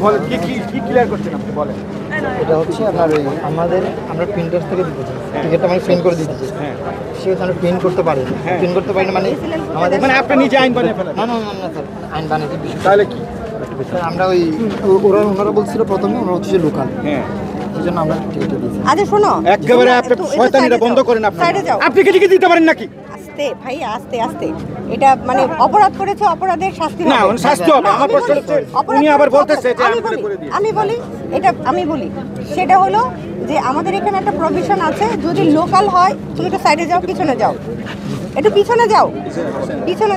বলেন কি ক্লিয়ার করছেন আপনি বলেন। এটা হচ্ছে আপনার ওই আমরা প্রিন্টার থেকে দিতেছি টিকিটটা মানে প্রিন্ট করে দিতেছি। হ্যাঁ, সেটা আমরা প্রিন্ট করতে পারি না। প্রিন্ট করতে পারি না মানে আমাদের মানে আপনি নিজে আইন বানিয়ে ফেলেন? না স্যার, আইন বানাইতে বিষয় তাহলে কি আমরা ওনারা বলছিল প্রথমে ওরা হচ্ছে লোকাল। হ্যাঁ, সেই জন্য আমরা টিকিটটা দিয়েছি। আচ্ছা শোনো, একেবারে আপনি শয়তানিটা বন্ধ করেন। আপনি কি টিকিট দিতে পারেন নাকি? আস্তে ভাই, আস্তে আস্তে। এটা মানে অপরাধ করেছে, অপরাধের শাস্তি হবে। না, শাস্তি হবে। আমার প্রশ্ন হচ্ছে উনি আবার বলতেছে যে আমি বলি সেটা হলো যে আমাদের এখানে একটা প্রভিশন আছে, যদি লোকাল হয় তুমি একটু সাইডে যাও, পিছনে যাও, একটু পিছনে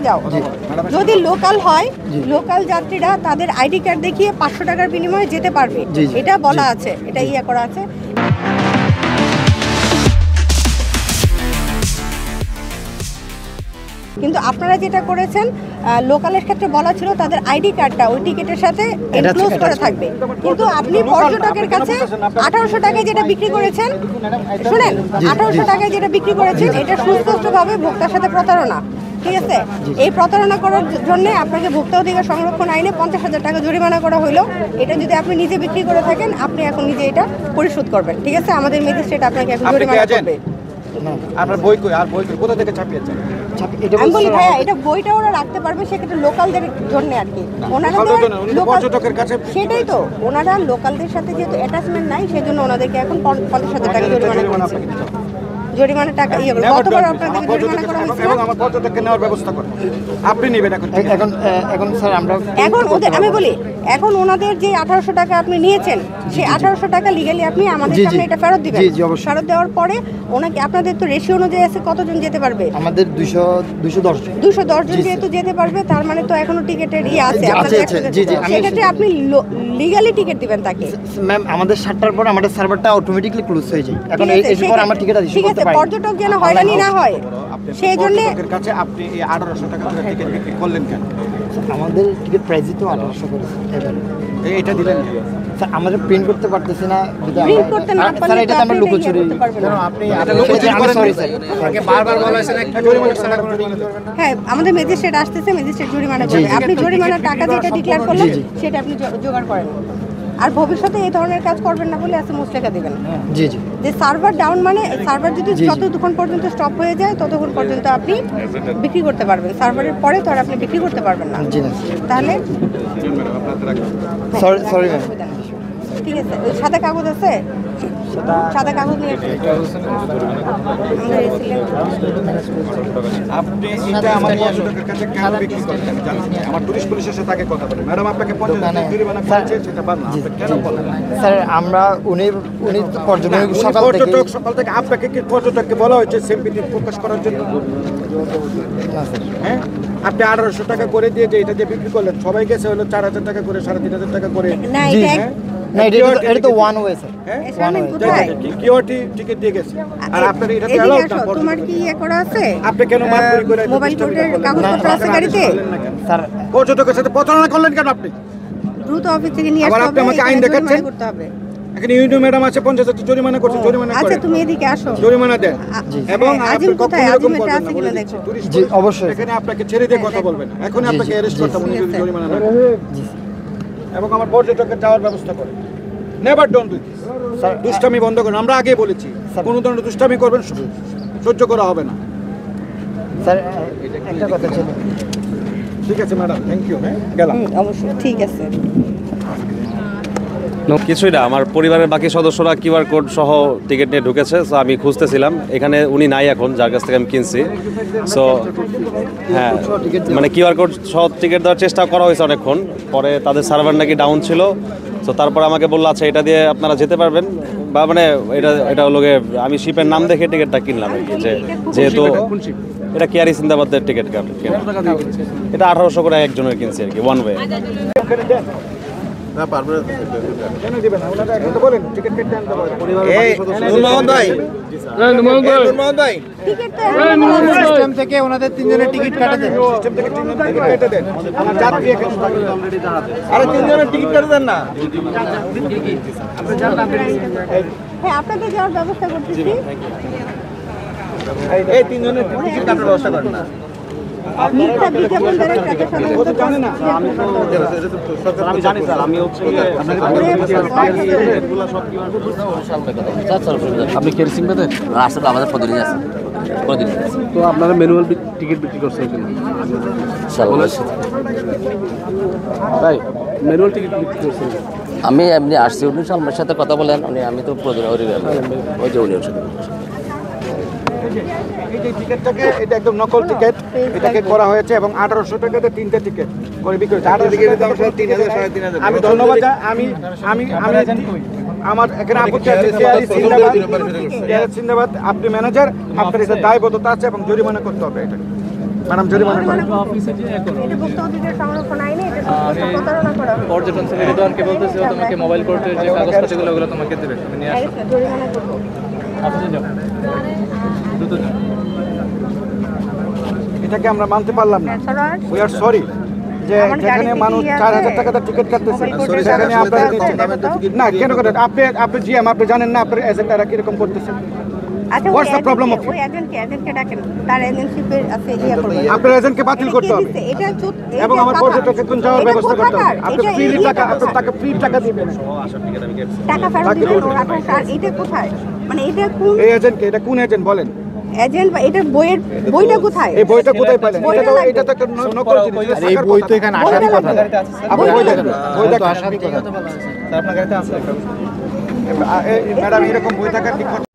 যাও। যদি লোকাল হয়, লোকাল যাত্রীরা তাদের আইডি কার্ড দেখিয়ে 500 টাকার বিনিময়ে যেতে পারবে, এটা বলা আছে, এটা করা আছে। কিন্তু আপনারা যেটা করেছেন, লোকালের ক্ষেত্রে বলা ছিল তাদের আইডি কার্ডটা ওই টিকিটের সাথে এনক্লোজ করা থাকবে, কিন্তু আপনি পর্যটকের কাছে 1800 টাকায় যেটা বিক্রি করেছেন, শুনেন, 1800 টাকায় যেটা বিক্রি করেছেন, এটা সুস্পষ্টভাবে ভোক্তার সাথে প্রতারণা। ঠিক আছে, এই প্রতারণা করার জন্য আপনাকে ভোক্তা অধিকার সংরক্ষণ আইনে 50,000 টাকা জরিমানা করা হলো। এটা যদি আপনি নিজে বিক্রি করে থাকেন, আপনি এখন নিজে এটা পরিশোধ করবেন। ঠিক আছে, আমাদের ম্যাজিস্ট্রেট আপনাকে এখন জরিমানা করবে। আপনার বই কই? আর বই কোথা থেকে ছাপিয়েছেন? আমি বলি ভাইয়া, এটা বইটা ওরা রাখতে পারবে, সেক্ষেত্রে লোকালদের জন্য আর কি। ওনারা পর্যটকের কাছে সেটাই তো, ওনারা লোকালদের সাথে যেহেতু অ্যাটাচমেন্ট নাই, সেই জন্য ওনাদেরকে এখন 50,000 টাকা জরিমানা করছে। জরিমানা টাকা গতবার আপনাদের জরিমানা করা হয়েছে এবং আমার পর্যটককে নেওয়ার ব্যবস্থা করেন। আপনি নেবেন এখন স্যার আমরা আমি বলি, এখন ওনাদের যে 1800 টাকা আপনি নিয়েছেন, সেই 1800 টাকা লিগ্যালি আপনি আমাদের সামনে এটা ফেরত দিবেন। ফেরত দেওয়ার পরে ওনাকে, আপনাদের তো রেশিও অনুযায়ী আছে কতজন যেতে পারবে? আমাদের 210 জন যেহেতু যেতে পারবে, তার মানে তো এখনো টিকেটের আছে আপনাদের। সেক্ষেত্রে আপনি লিগ্যালি টিকিট দিবেন তাকে। ম্যাম, আমাদের 7টার পর আমাদের সার্ভারটা অটোমেটিক্যালি ক্লোজ হয়ে যায়। এখন এরপর আমরা টিকিট ইস্যু করতে পারি। পর্যটক যেন হয়রানি না হয়, সেই জন্য কাছে আপনি এই 1800 টাকা করে টিকিট বিক্রি করলেন কেন? আমাদের টিকিট প্রাইসই তো 1800 করে। এটা দিলেন স্যার, আমাদের প্রিন্ট করতে পারতেছি না। প্রিন্ট করতে না পারলে স্যার, এটা তো আমরা লুকোচুরি। কেন আপনি সরি স্যার, আপনাকে বারবার বলা হয়েছে না একটা জরিমানা ছাড়া করে দিবেন। হ্যাঁ, আমাদের ম্যাজিস্ট্রেট আসতেছে, ম্যাজিস্ট্রেট জরিমানা করবে। আপনি জরিমানার টাকা যেটা ডিক্লেয়ার করলেন, সেটা আপনি জোগাড় করেন। আর ভবিষ্যতে এই ধরনের কাজ করবেন না বলে আছে মুস্টেকা দিবেন। যে সার্ভার ডাউন মানে সার্ভার যদি যতক্ষণ পর্যন্ত স্টপ হয়ে যায় ততক্ষণ পর্যন্ত আপনি বিক্রি করতে পারবেন, সার্ভারের পরে তো আর আপনি বিক্রি করতে পারবেন না। তাহলে সরি ম্যাম, ঠিক আছে, ওই সাদা কাগজ আছে, সাদা কাগজ নিয়ে আপনি এটা আমার পর্যটকের কাছে কেন বিক্রি করতেন জানেন? আমার টুরিস্ট পুলিশের সাথে আগে কথা বলেন। ম্যাডাম আপনাকে 50,000 জরিমানা করেছে, সেটা বাদ না, কেন বলেন? স্যার, আমরা উনি পর্যটক সকাল থেকে আপনাকে কি পর্যটককে বলা হয়েছে সিম্পিতি প্রকাশ করার জন্য? হ্যাঁ, আপনি 1800 টাকা করে দিয়ে যে এটা যে বিক্রি করলেন, সবাই গেছে হলো 4000 টাকা করে, 3500 টাকা করে। না, এটা তো ওয়ান ওয়ে স্যার। কিওটি টিকিট দিয়ে গেছে। আর আপনার এটা তো অ্যালাউড না। তোমার কি করা আছে? আপনি কেন মারপিট করে মোবাইল কোর্টের কাগজপত্র আছে গাড়িতে? স্যার, পর্যটকের সাথে প্রতারণা করলেন কেন আপনি? দ্রুত অফিস থেকে নিয়ে আসতে হবে। আপনি আমাকে আইন দেখাচ্ছেন? এখানে ইউনিয়ন ম্যাডাম আছে, 50,000 জরিমানা করছে, জরিমানা করে। আচ্ছা, তুমি এদিকে আসো, জরিমানা দেন। এবং আজিম কোথায়? আজিম এটা আছে কিনা দেখো। জি, অবশ্যই। এখানে আপনাকে ছেড়ে দিয়ে কথা বলবেন। এখন আপনাকে অ্যারেস্ট করতে হবে যদি জরিমানা না করেন। এবং আমার পর্যটকের যাওয়ার ব্যবস্থা করেন। Never don't do this. Sir, দুষ্টামি বন্ধ করুন। আমরা আগেই বলেছি, কোনো ধরনের দুষ্টামি করবেন সহ্য করা হবে না। স্যার, একটা কথা ছিল। ঠিক আছে ম্যাডাম, থ্যাংক ইউ। হ্যাঁ, গেলাম। অবশ্যই, ঠিক আছে। কিছুই না, আমার পরিবারের বাকি সদস্যরা কিউআর কোড সহ টিকিট নিয়ে ঢুকেছে। সো আমি খুঁজতেছিলাম, এখানে উনি নাই এখন, যার কাছ থেকে আমি কিনছি। সো হ্যাঁ, মানে কিউআর কোড সহ টিকিট দেওয়ার চেষ্টা করা হয়েছে অনেকক্ষণ, পরে তাদের সার্ভার নাকি ডাউন ছিল। তো তারপর আমাকে বললো আচ্ছা এটা দিয়ে আপনারা যেতে পারবেন, বা মানে এটা হলো আমি শিপের নাম দেখে টিকিটটা কিনলাম আর কি। যেহেতু এটা কেয়ারি সিন্দাবাদের টিকিট কেনা, এটা 1800 করে একজনের কিনছি আর কি, ওয়ান ওয়ে। না পারবে কেন দিবেন না? ওনারা এখন তো বলেন টিকিট কেটে আনতে পারবে। নুরমোহন ভাই, সিস্টেম থেকে ওনাদের 3 জনের টিকিট কাটা দেন। সিস্টেম থেকে 3 জনের টিকিট কেটে দেন। আমার যাত্রী এখানে অলরেডি দাঁড়াতে। আরে 3 জনের টিকিট কাটা দেন না। হ্যাঁ, আপনাদের যাওয়ার ব্যবস্থা করতেছি। এই 3 জনের টিকিট কাটার ব্যবস্থা করেন না। মিথ্যা বিজ্ঞাপন দ্বারা টাকা ও তো জানে না আমি জানি স্যার আমি হচ্ছে আপনি কেরসিং পেতে আসলে আমাদের প্রতিদিন আছে প্রতিদিন তো আপনারা ম্যানুয়াল টিকিট বিক্রি করছেন কেন তাই ম্যানুয়াল টিকিট বিক্রি করছেন কেন? আমি এমনি আসছি উনি আমার সাথে কথা বলেন উনি আমি তো প্রতিদিন ওই যে উনি ওর সাথে এই যে টিকিটটাকে এটা একদম নকল টিকিট এটাকে করা হয়েছে এবং 1800 টাকাতে 3টে টিকিট করে বিক্রি হয়েছে 1800 টিকিটের দাম 3000 3500 আমি ধন্যবাদ আমি আমি আমি আমার এখানে আপত্তি আছে সিন্দাবাদ আপনি ম্যানেজার আপনার এটা দায়বদ্ধতা আছে এবং জরিমানা করতে হবে এটা ম্যাডাম জরিমানা করেন এটা ভোক্তা অধিকার সংরক্ষণ আইনে এটা প্রতারণা করা হয়। পর্যটন সেক্রেটারকে বলতেছে ও তোমাকে মোবাইল কোর্টের যে কাগজপত্রগুলো ওগুলো তোমাকে দেবে তুমি নিয়ে আসো জরিমানা করবো। আপনি যাও দ্রুত যাও এটাকে আমরা মানতে পারলাম না সরাস উই আর সরি যে যেখানে মানুষ 4000 টাকা টাকাতে টিকিট কাটতেছে সেখানে আপনারা না কেন করেন আপনি আপনি জিএম আপনি জানেন না আপনার এজেন্টরা কিরকম করতেছে আচ্ছা What's the problem of it? ওই এজেন্টকে ডাকেন তার এজেন্সিপের আছে ইয়া করবেন আপনার এজেন্টকে বাতিল করতে হবে এটা এবং আমার পর্যটককে কোন যাওয়ার ব্যবস্থা করতে হবে আপনি ফ্রি টাকা আপনি টাকা ফ্রি টাকা দিবেন টাকা ফেরত দিবেন ওর 28 আর এটা কোথায় মানে এটা কোন এই এজেন্টকে এটা কোন এজেন্ট বলেন এজেন্ট বা এটা বইয়ের বইটা কোথায় এই বইটা কোথায় পাইলেন এটা তো একটা নকল জিনিস আর এই বই তো এখানে আসার কথা না। আপনি বই দেখেন বই দেখেন আসার কথা না। ম্যাডাম এরকম বই থাকার কি কথা